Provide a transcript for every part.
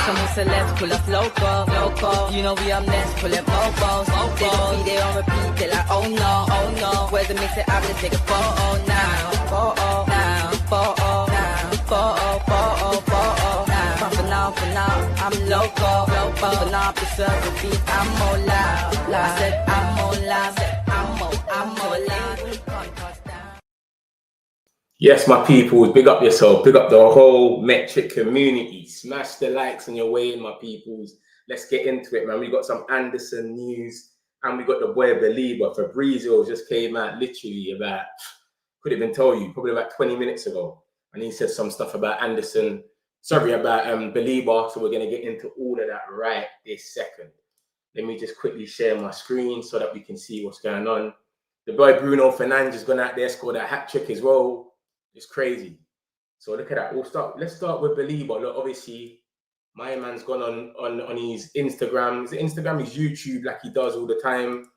Some celebs pull up loco. You know we up next, pull up mobos. They don't be there on repeat, they like, oh no. Where's the mix it up, let's take a photo now. Photo now. For now, I'm loco. For now, preserve the beat, I'm more loud. I said I'm more loud. I'm more loud. Yes, my peoples, big up yourself, big up the whole metric community. Smash the likes on your way in, my peoples. Let's get into it, man. We got some Anderson news, and we got the boy Baleba. Fabrizio just came out literally about, could even tell you, probably about 20 minutes ago. And he said some stuff about Anderson, about Baleba. So we're going to get into all of that right this second. Let me just quickly share my screen so that we can see what's going on. The boy Bruno Fernandes has gone out there, scored a hat trick as well. It's crazy. So look at that. Let's start with Baleba. Look, obviously, my man's gone on his Instagram. His Instagram, his YouTube, like he does all the time.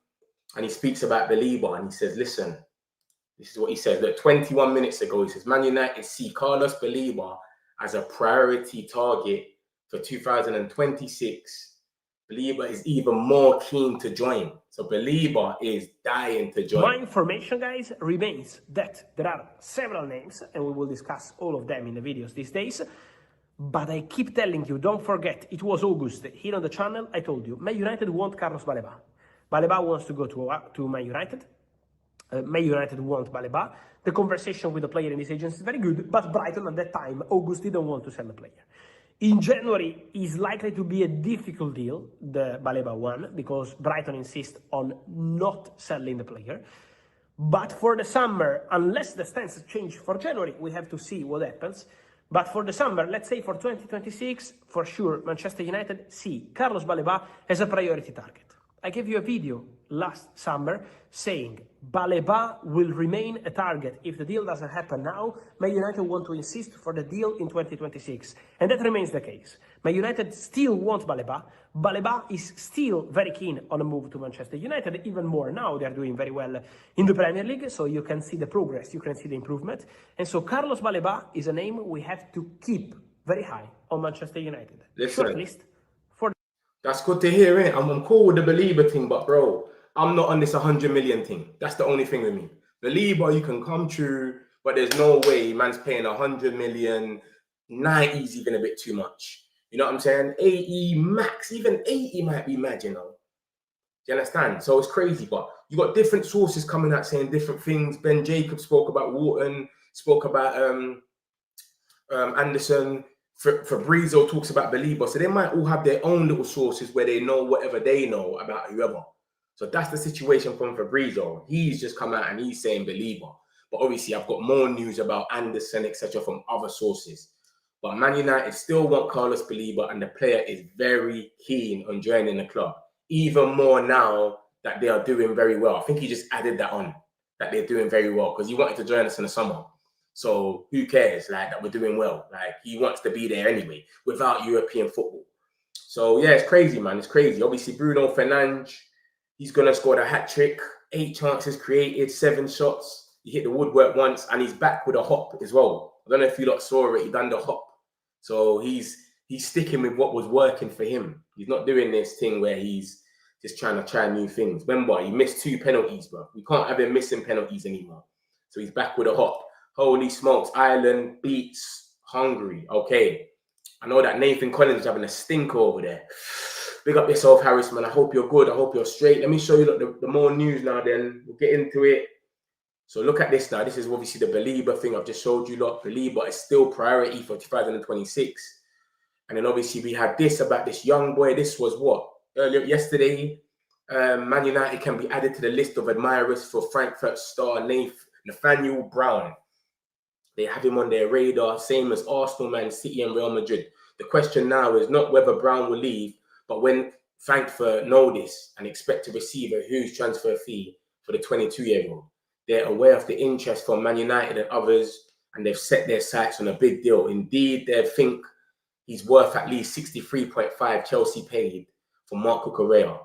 And he speaks about Baleba and he says, listen, this is what he says. Look, 21 minutes ago, he says, Man United see Carlos Baleba as a priority target for 2026. Baleba is even more keen to join. So Baleba is dying to join. My information, guys, remains that there are several names, and we will discuss all of them in the videos these days. But I keep telling you, don't forget, it was August. Here on the channel, I told you, Man United want Carlos Baleba. Baleba wants to go to Man United. Man United want Baleba. The conversation with the player in this agency is very good, but Brighton at that time, August, didn't want to sell the player. In January, is likely to be a difficult deal, the Baleba one, because Brighton insists on not selling the player. But for the summer, unless the stance change for January, we have to see what happens. But for the summer, let's say for 2026, for sure, Manchester United see Carlos Baleba as a priority target. I gave you a video last summer saying Baleba will remain a target if the deal doesn't happen now. Man United want to insist for the deal in 2026. And that remains the case. Man United still want Baleba. Baleba is still very keen on a move to Manchester United, even more now. They are doing very well in the Premier League, so you can see the progress, you can see the improvement. And so Carlos Baleba is a name we have to keep very high on Manchester United. Shortlist. That's good to hear, innit? I'm cool with the Baleba thing, but bro, I'm not on this 100 million thing. That's the only thing with me. Baleba, you can come true, but there's no way man's paying 100 million. 90 is even a bit too much. You know what I'm saying? 80 max, even 80 might be mad, you know. Do you understand? So it's crazy, but you got different sources coming out saying different things. Ben Jacobs spoke about Wharton, spoke about Anderson. Fabrizio talks about Baleba, so they might all have their own little sources where they know whatever they know about whoever. So that's the situation from Fabrizio. He's just come out and he's saying Baleba. But obviously, I've got more news about Anderson, etc., from other sources. But Man United still want Carlos Baleba, and the player is very keen on joining the club. Even more now that they are doing very well. I think he just added that on, that they're doing very well, because he wanted to join us in the summer. So who cares, like, that we're doing well? Like, he wants to be there anyway, without European football. So yeah, it's crazy, man. It's crazy. Obviously, Bruno Fernandes, he's gonna score the hat trick. 8 chances created, 7 shots. He hit the woodwork once, and he's back with a hop as well. I don't know if you lot saw it. He done the hop. So he's sticking with what was working for him. He's not doing this thing where he's just trying to try new things. Remember, he missed 2 penalties, bro. We can't have him missing penalties anymore. So he's back with a hop. Holy smokes, Ireland beats Hungary. Okay. I know that Nathan Collins is having a stinker over there. Big up yourself, Harris, man. I hope you're good. I hope you're straight. Let me show you the more news now then. We'll get into it. So look at this now. This is obviously the Baleba thing I've just showed you lot. Baleba is still priority for 2026. And then obviously we had this about this young boy. This was what? Earlier yesterday. Man United can be added to the list of admirers for Frankfurt star Nathaniel Brown. They have him on their radar, same as Arsenal, Man City, and Real Madrid. The question now is not whether Brown will leave, but when Frankfurt know this and expect to receive a huge transfer fee for the 22-year-old. They're aware of the interest from Man United and others, and they've set their sights on a big deal. Indeed, they think he's worth at least 63.5 Chelsea paid for Marco Correa.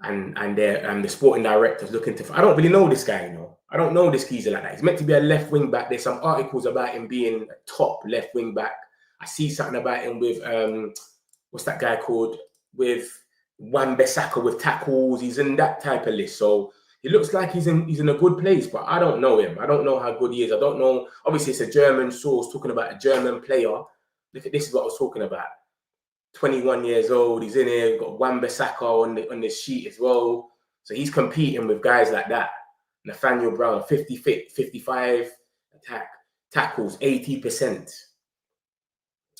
And the sporting director's looking to... I don't really know this guy, you know. I don't know this geezer like that. He's meant to be a left wing back. There's some articles about him being a top left wing back. I see something about him with what's that guy called? With Wan-Bissaka with tackles. He's in that type of list. So he looks like he's in a good place, but I don't know him. I don't know how good he is. I don't know. Obviously, it's a German source talking about a German player. Look at this is what I was talking about. 21 years old. He's in here. Got Wan-Bissaka on the sheet as well. So he's competing with guys like that. Nathaniel Brown, 55 tackles, 80%.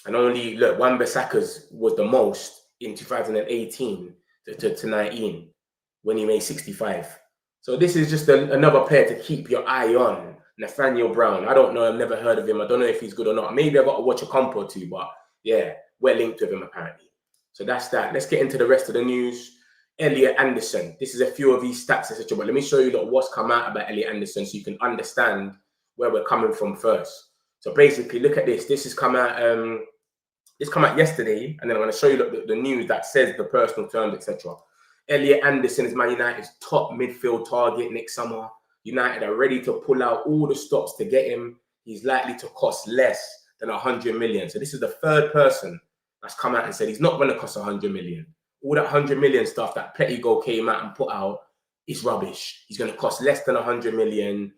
And only, look, Wan-Bissaka's was the most in 2018 to 19 when he made 65. So this is just another player to keep your eye on. Nathaniel Brown. I don't know. I've never heard of him. I don't know if he's good or not. Maybe I've got to watch a comp or two, but yeah, we're linked with him apparently. So that's that. Let's get into the rest of the news. Elliott Anderson. This is a few of his stats, etc. But let me show you what's come out about Elliott Anderson so you can understand where we're coming from first. So basically, look at this. This has come out. This come out yesterday, and then I'm going to show you the news that says the personal terms, etc. Elliott Anderson is Man United's top midfield target next summer. United are ready to pull out all the stops to get him. He's likely to cost less than 100 million. So this is the third person that's come out and said he's not going to cost 100 million. All that 100 million stuff that Pettigo came out and put out is rubbish. He's going to cost less than 100 million.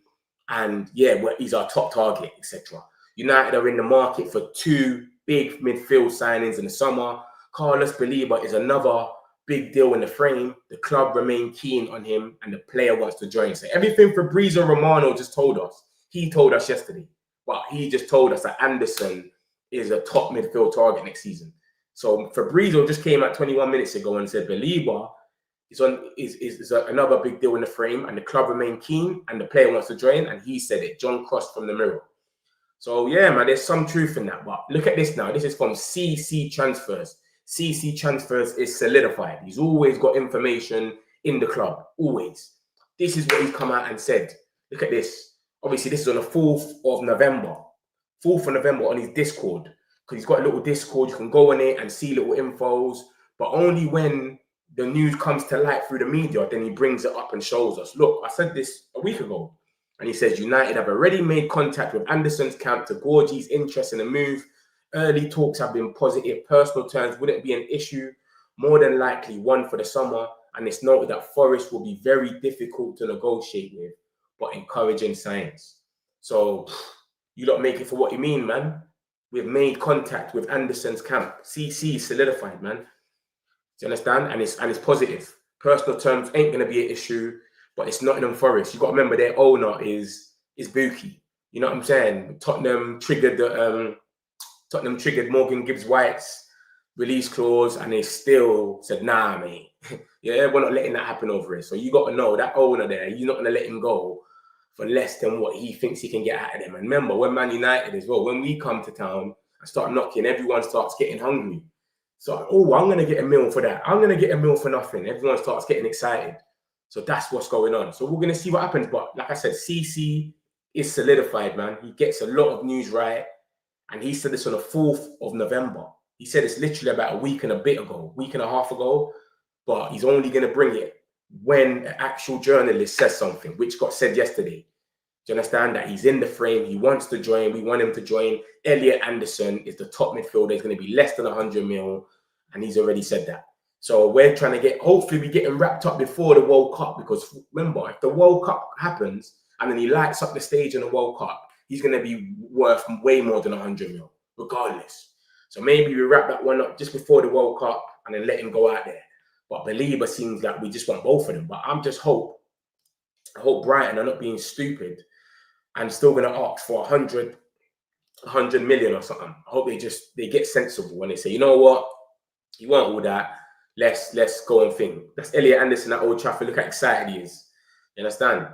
And yeah, he's our top target, etc. United are in the market for 2 big midfield signings in the summer. Carlos Baleba is another big deal in the frame. The club remain keen on him and the player wants to join. So everything Fabrizio Romano just told us, he told us yesterday. But he just told us that Anderson is a top midfield target next season. So Fabrizio just came out 21 minutes ago and said Baleba is another big deal in the frame and the club remain keen and the player wants to join. And he said it, John Cross from the Mirror. So yeah, man, there's some truth in that. But look at this now. This is from CC Transfers. CC Transfers is solidified. He's always got information in the club, always. This is what he's come out and said. Look at this. Obviously, this is on the 4th of November. 4th of November on his Discord. Because he's got a little Discord. You can go on it and see little infos. But only when the news comes to light through the media, then he brings it up and shows us. Look, I said this a week ago. And he says, United have already made contact with Anderson's camp to gauge his interest in the move. Early talks have been positive. Personal terms wouldn't be an issue. More than likely one for the summer. And it's noted that Forest will be very difficult to negotiate with, but encouraging signs. So you lot make it for what you mean, man. We've made contact with Anderson's camp. CC solidified, man. Do you understand? And it's positive. Personal terms ain't going to be an issue, but it's Nottingham Forest. You got to remember their owner is Buki. You know what I'm saying? Tottenham triggered Morgan Gibbs-White's release clause, and they still said, nah, mate. Yeah, we're not letting that happen over here. So you got to know that owner there, you're not going to let him go for less than what he thinks he can get out of them. And remember, we're Man United as well. When we come to town and start knocking, everyone starts getting hungry. So, oh, I'm going to get a meal for that. I'm going to get a meal for nothing. Everyone starts getting excited. So that's what's going on. So we're going to see what happens. But like I said, CC is solidified, man. He gets a lot of news right. And he said this on the 4th of November. He said it's literally about a week and a half ago. But he's only going to bring it when an actual journalist says something, which got said yesterday. Do you understand that he's in the frame? He wants to join. We want him to join. Elliott Anderson is the top midfielder. He's going to be less than 100 mil. And he's already said that. So we're trying to hopefully we're getting wrapped up before the World Cup. Because remember, if the World Cup happens and then he lights up the stage in the World Cup, he's going to be worth way more than 100 mil, regardless. So maybe we wrap that one up just before the World Cup and then let him go out there. But Baleba seems like we just want both of them. But I hope Brighton are not being stupid and still going to ask for 100 million or something. I hope they get sensible when they say, you know what, you want all that. Let's go and think. That's Elliott Anderson at Old Trafford. Look how excited he is. You understand?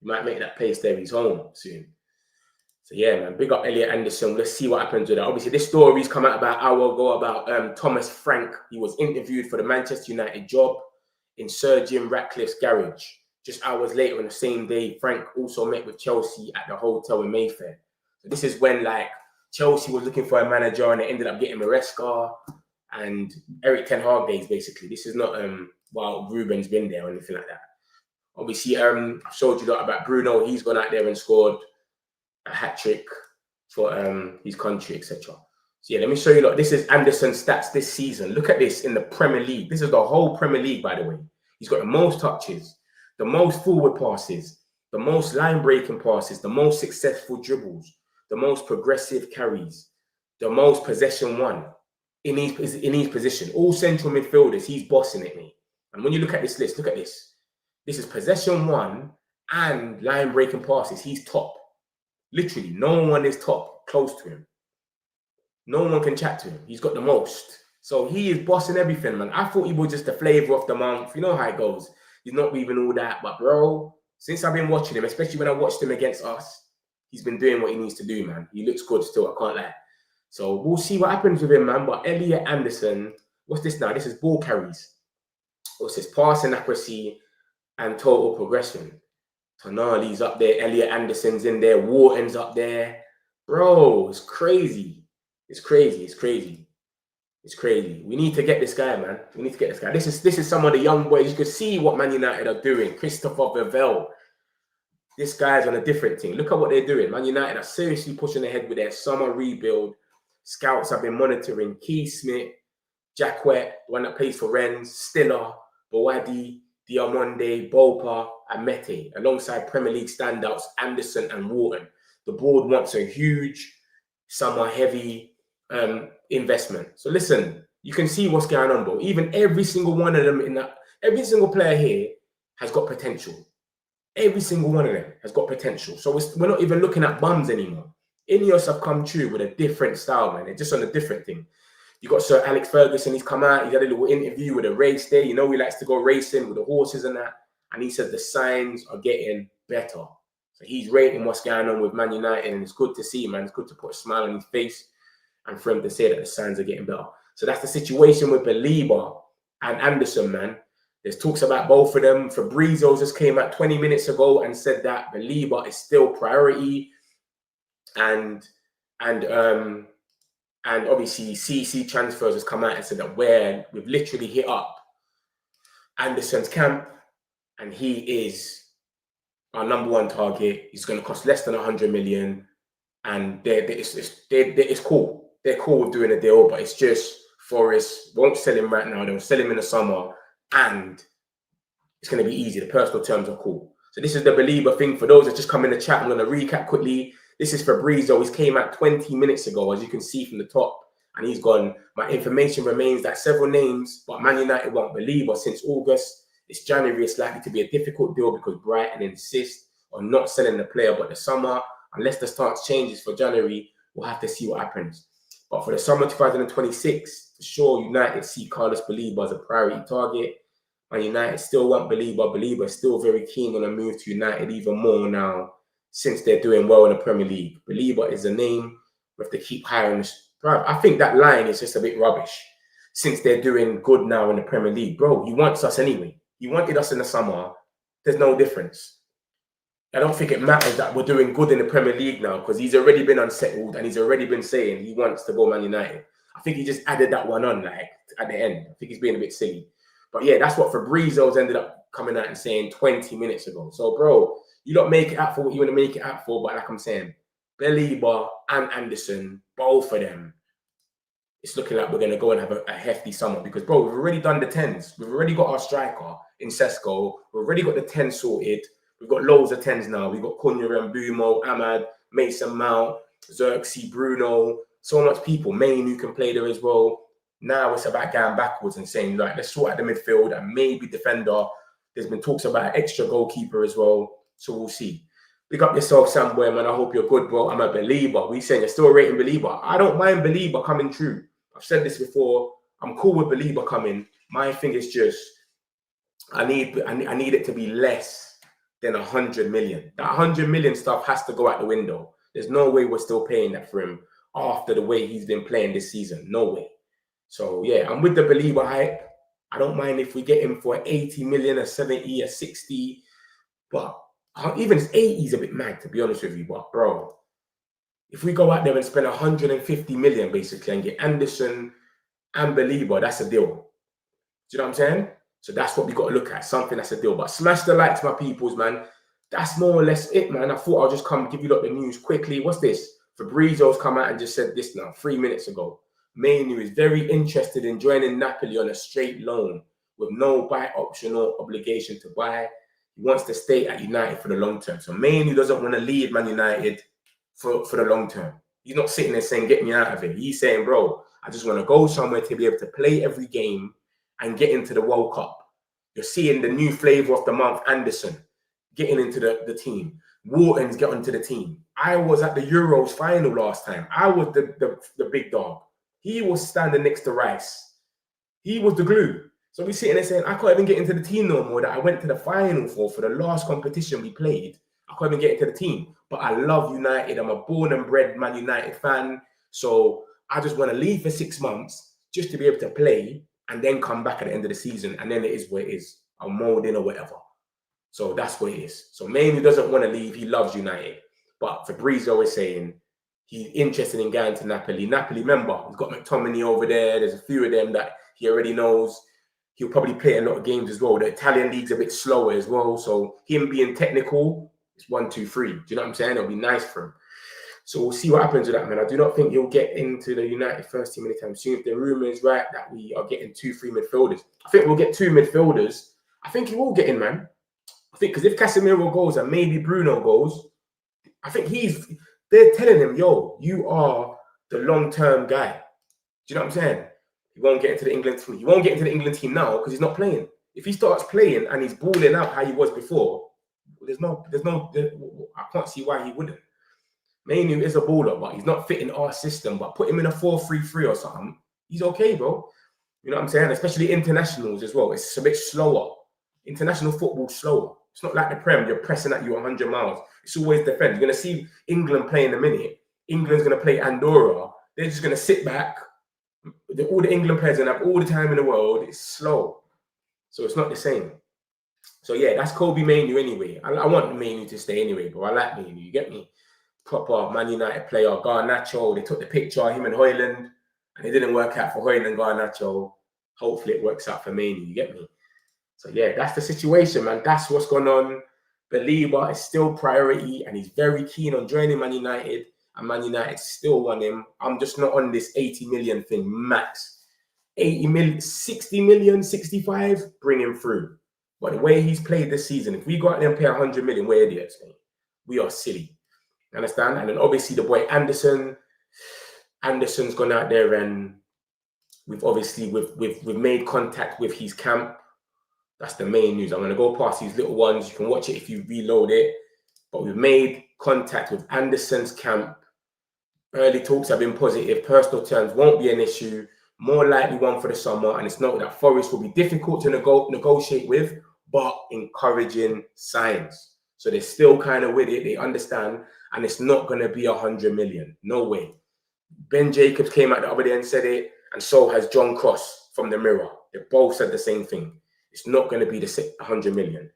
He might make that place there his home soon. So yeah, man, big up Elliott Anderson. Let's see what happens with that. Obviously, this story's come out about an hour ago about Thomas Frank. He was interviewed for the Manchester United job in Sir Jim Ratcliffe's garage. Just hours later on the same day, Frank also met with Chelsea at the hotel in Mayfair. So this is when like Chelsea was looking for a manager and they ended up getting Maresca and Eric Ten Hag days, basically. This is not while Ruben's been there or anything like that. Obviously, I showed you a lot about Bruno. He's gone out there and scored a hat-trick for his country, etc. So yeah, let me show you. Look, this is Anderson's stats this season. Look at this in the Premier League. This is the whole Premier League, by the way. He's got the most touches, the most forward passes, the most line-breaking passes, the most successful dribbles, the most progressive carries, the most possession won in his position. All central midfielders, he's bossing it, mate. And when you look at this list, look at this. This is possession won and line-breaking passes. He's top. Literally, no one is top close to him. No one can chat to him. He's got the most. So he is bossing everything, man. I thought he was just the flavor of the month. You know how it goes. He's not even all that. But, bro, since I've been watching him, especially when I watched him against us, he's been doing what he needs to do, man. He looks good still, I can't lie. So we'll see what happens with him, man. But Elliott Anderson, what's this now? This is ball carries. What's this? Passing accuracy and total progression. Tonali's up there. Elliott Anderson's in there. Wharton's up there. Bro, it's crazy. It's crazy. It's crazy. It's crazy. We need to get this guy, man. We need to get this guy. This is some of the young boys. You can see what Man United are doing. Christopher Vivell. This guy's on a different thing. Look at what they're doing. Man United are seriously pushing ahead with their summer rebuild. Scouts have been monitoring Keith Smith, Jacquet, the one that plays for Rennes, Stiller, Bowadi, Diamonde, Bopa, and Mete, alongside Premier League standouts Anderson and Wharton. The board wants a huge summer heavy investment. So listen, you can see what's going on, bro. Even every single one of them every single player here has got potential. Every single one of them has got potential. So we're not even looking at bums anymore. Ineos have come true with a different style, man. They're just on a different thing. You got Sir Alex Ferguson, he's come out, he's had a little interview with a race day. You know, he likes to go racing with the horses and that. And he said the signs are getting better. So he's rating what's going on with Man United, and it's good to see, man. It's good to put a smile on his face and for him to say that the signs are getting better. So that's the situation with Baleba and Anderson, man. There's talks about both of them. Fabrizio just came out 20 minutes ago and said that Baleba is still priority. And obviously CC Transfers has come out and said that we've literally hit up Anderson's camp, and he is our number one target. He's going to cost less than 100 million, and it's cool. They're cool with doing a deal, but it's just Forest won't sell him right now. They'll sell him in the summer, and it's going to be easy. The personal terms are cool. So this is the Baleba thing. For those that just come in the chat, I'm going to recap quickly. This is Fabrizio. He's came out 20 minutes ago, as you can see from the top, and he's gone, my information remains that several names, but Man United won't Baleba since August. It's January. It's likely to be a difficult deal because Brighton insist on not selling the player, but the summer, unless the stance changes for January, we'll have to see what happens. But for the summer 2026, for sure, United see Carlos Baleba as a priority target. Man United still want Baleba. Baleba is still very keen on a move to United even more now, since they're doing well in the Premier League. Baleba is a name we have to keep hiring. I think that line is just a bit rubbish, since they're doing good now in the Premier League. Bro, he wants us anyway. He wanted us in the summer. There's no difference. I don't think it matters that we're doing good in the Premier League now, because he's already been unsettled and he's already been saying he wants to go Man United. I think he just added that one on, like, at the end. I think he's being a bit silly. But yeah, that's what Fabrizio's ended up coming out and saying 20 minutes ago. So, bro, you don't make it out for what you want to make it out for, but like I'm saying, Baleba and Anderson, both of them, it's looking like we're going to go and have a hefty summer because, bro, we've already done the 10s. We've already got our striker in Sesko. We've already got the 10 sorted. We've got loads of 10s now. We've got Cunha and Bumo, Ahmad, Mason Mount, Xerxes, Bruno, so much people. Main who can play there as well. Now it's about going backwards and saying, like, let's sort out the midfield and maybe defender. There's been talks about an extra goalkeeper as well. So we'll see. Pick up yourself somewhere, man. I hope you're good, bro. I'm a believer. We saying you're still rating Baleba. I don't mind Baleba coming true. I've said this before. I'm cool with Baleba coming. My thing is just, I need it to be less than 100 million. That 100 million stuff has to go out the window. There's no way we're still paying that for him after the way he's been playing this season. No way. So yeah, I'm with the Baleba hype. I don't mind if we get him for 80 million, a 70, a 60, but even 80 is a bit mad, to be honest with you. But bro, if we go out there and spend 150 million basically and get Anderson and Baleba, that's a deal. Do you know what I'm saying? So that's what we got to look at, something that's a deal. But smash the likes, my peoples, man. That's more or less it, man. I thought I'll just come give you lot the news quickly. What's this? Fabrizio's come out and just said this now, 3 minutes ago. Manu is very interested in joining Napoli on a straight loan with no buy option or obligation to buy. He wants to stay at United for the long term. So Manu doesn't want to leave Man United for the long term. He's not sitting there saying, get me out of it. He's saying, bro, I just want to go somewhere to be able to play every game and get into the World Cup. You're seeing the new flavour of the month, Anderson, getting into the team. Wharton's getting into the team. I was at the Euros final last time. I was the big dog. He was standing next to Rice. He was the glue. So we're sitting there saying, I can't even get into the team no more that I went to the final for the last competition we played. I can't even get into the team. But I love United. I'm a born and bred Man United fan. So I just want to leave for 6 months just to be able to play and then come back at the end of the season. And then it is what it is. I'll mold in or whatever. So that's what it is. So Manu doesn't want to leave. He loves United. But Fabrizio is saying he's interested in going to Napoli. Napoli, remember, he's got McTominay over there. There's a few of them that he already knows. He'll probably play a lot of games as well. The Italian league's a bit slower as well. So him being technical, it's 1, 2, 3. Do you know what I'm saying? It'll be nice for him. So we'll see what happens with that, man. I do not think he'll get into the United first team anytime soon. If the rumour is right that we are getting 2 free midfielders, I think we'll get 2 midfielders. I think he will get in, man. I think because if Casemiro goes and maybe Bruno goes, I think they're telling him, yo, you are the long-term guy. Do you know what I'm saying? He won't get into the England team. He won't get into the England team now because he's not playing. If he starts playing and he's balling out how he was before, I can't see why he wouldn't. Manu is a baller, but he's not fitting our system. But put him in a 4-3-3 or something, he's okay, bro. You know what I'm saying? Especially internationals as well. It's a bit slower. International football's slower. It's not like the Prem, you're pressing at you 100 miles. It's always defend. You're going to see England play in a minute. England's going to play Andorra. They're just going to sit back. All the England players are going to have all the time in the world. It's slow. So it's not the same. So yeah, that's Kobe Manu anyway. I want Manu to stay anyway, bro. I like Manu. You get me? Proper Man United player. Garnacho. They took the picture of him and Højlund. And it didn't work out for Højlund and Garnacho. Hopefully it works out for Manu. You get me? So yeah, that's the situation, man. That's what's going on. Baleba is still priority and he's very keen on joining Man United. And Man United still want him. I'm just not on this 80 million thing, max. 80 million, 60 million, 65, bring him through. But the way he's played this season, if we go out there and pay 100 million, we're idiots, mate. We are silly. You understand? And then obviously the boy Anderson's gone out there and we've made contact with his camp. That's the main news. I'm going to go past these little ones. You can watch it if you reload it. But we've made contact with Anderson's camp. Early talks have been positive. Personal terms won't be an issue. More likely one for the summer. And it's not that Forest will be difficult to negotiate with, but encouraging signs. So they're still kind of with it. They understand. And it's not going to be 100 million. No way. Ben Jacobs came out the other day and said it. And so has John Cross from the Mirror. They both said the same thing. It's not going to be the 100 million.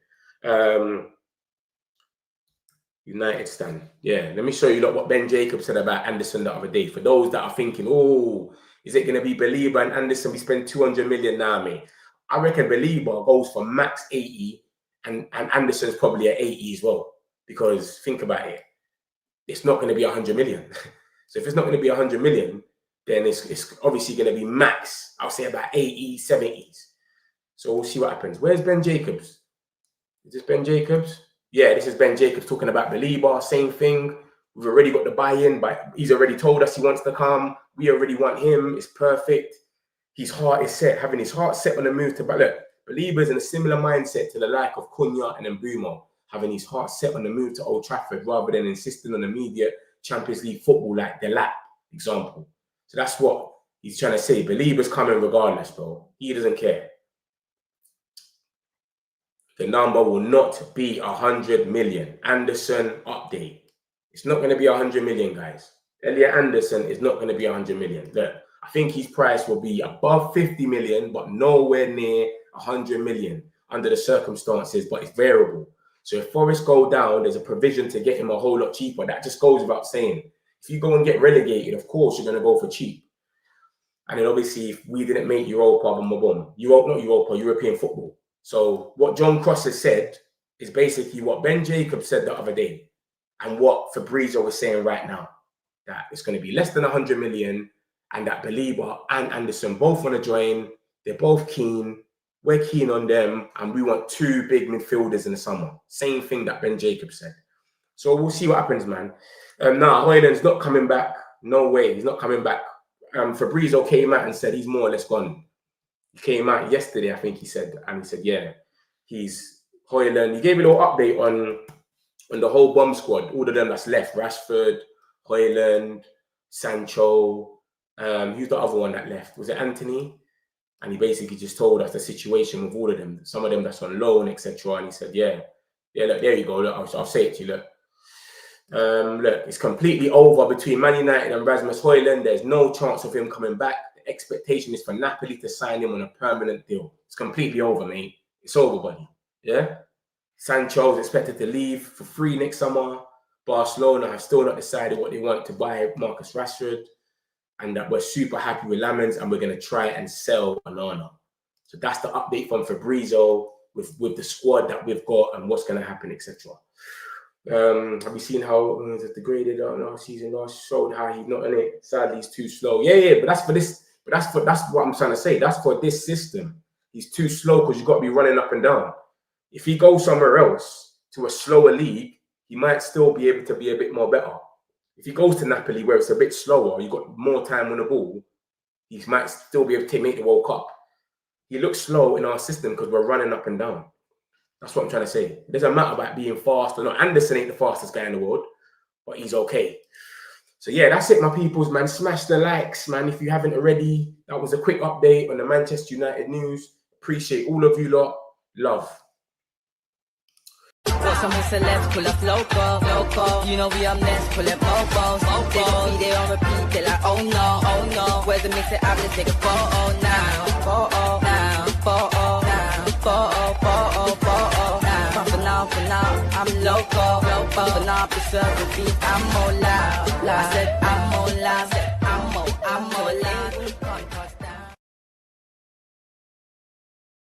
United stand. Yeah, let me show you what Ben Jacobs said about Anderson the other day. For those that are thinking, oh, is it going to be Baleba and Anderson? We spend 200 million now, mate. I reckon Baleba goes for max 80 and Anderson's probably at 80 as well. Because think about it. It's not going to be 100 million. So if it's not going to be 100 million, then it's obviously going to be max, I'll say about 80, 70s. So we'll see what happens. Where's Ben Jacobs? Is this Ben Jacobs? Yeah, this is Ben Jacobs talking about Baleba. Same thing. We've already got the buy-in, but he's already told us he wants to come. We already want him. It's perfect. His heart is set, having his heart set on the move to... But look, Baleba's in a similar mindset to the like of Cunha and Mbeumo, having his heart set on the move to Old Trafford rather than insisting on immediate Champions League football like the lap example. So that's what he's trying to say. Baleba's coming regardless, bro. He doesn't care. The number will not be 100 million. Anderson update. It's not going to be 100 million, guys. Elliott Anderson is not going to be 100 million. Look, I think his price will be above 50 million, but nowhere near 100 million under the circumstances, but it's variable. So if Forest go down, there's a provision to get him a whole lot cheaper. That just goes without saying. If you go and get relegated, of course, you're going to go for cheap. And then obviously, if we didn't make Europa, not Europa, European football. So what John Cross has said is basically what Ben Jacobs said the other day and what Fabrizio was saying right now. that it's going to be less than 100 million, and that Baleba and Anderson both want to join. They're both keen. We're keen on them, and we want 2 big midfielders in the summer. Same thing that Ben Jacobs said. So we'll see what happens, man. Nah, Højlund's not coming back. No way, he's not coming back. Fabrizio came out and said he's more or less gone. He came out yesterday, I think he said, and he said, yeah, he's Højlund. He gave a little update on the whole bomb squad, all of them that's left: Rashford, Højlund, Sancho. Who's the other one that left? Was it Anthony? And he basically just told us the situation with all of them. Some of them that's on loan, etc. And he said, yeah, look, there you go. Look, I'll say it to you. Look, look, it's completely over between Man United and Rasmus Højlund. There's no chance of him coming back. The expectation is for Napoli to sign him on a permanent deal. It's completely over, mate. It's over, buddy. Yeah. Sancho is expected to leave for free next summer. Barcelona have still not decided what they want to buy Marcus Rashford. And that we're super happy with Lamens, and we're going to try and sell Onana. So that's the update from Fabrizio with the squad that we've got and what's going to happen, etc. Have you seen how he's degraded last season? Showed how he's not in it. Sadly, he's too slow. Yeah, but that's for this. But that's what I'm trying to say. That's for this system. He's too slow because you've got to be running up and down. If he goes somewhere else to a slower league, he might still be able to be a bit more better. If he goes to Napoli, where it's a bit slower, you've got more time on the ball, he might still be able to make the World Cup. He looks slow in our system because we're running up and down. That's what I'm trying to say. It doesn't matter about being fast or not. Anderson ain't the fastest guy in the world, but he's okay. So yeah, that's it, my peoples, man. Smash the likes, man, if you haven't already. That was a quick update on the Manchester United news. Appreciate all of you lot. Love. Got some celebs pull up local. You know we up next, pull up mobos. They don't be there on repeat, they're like, oh no. Where's the mix it up, let's take a photo now. For now, I'm local. For now, preserve the beat, I'm more loud. I said I'm more loud, I'm more loud.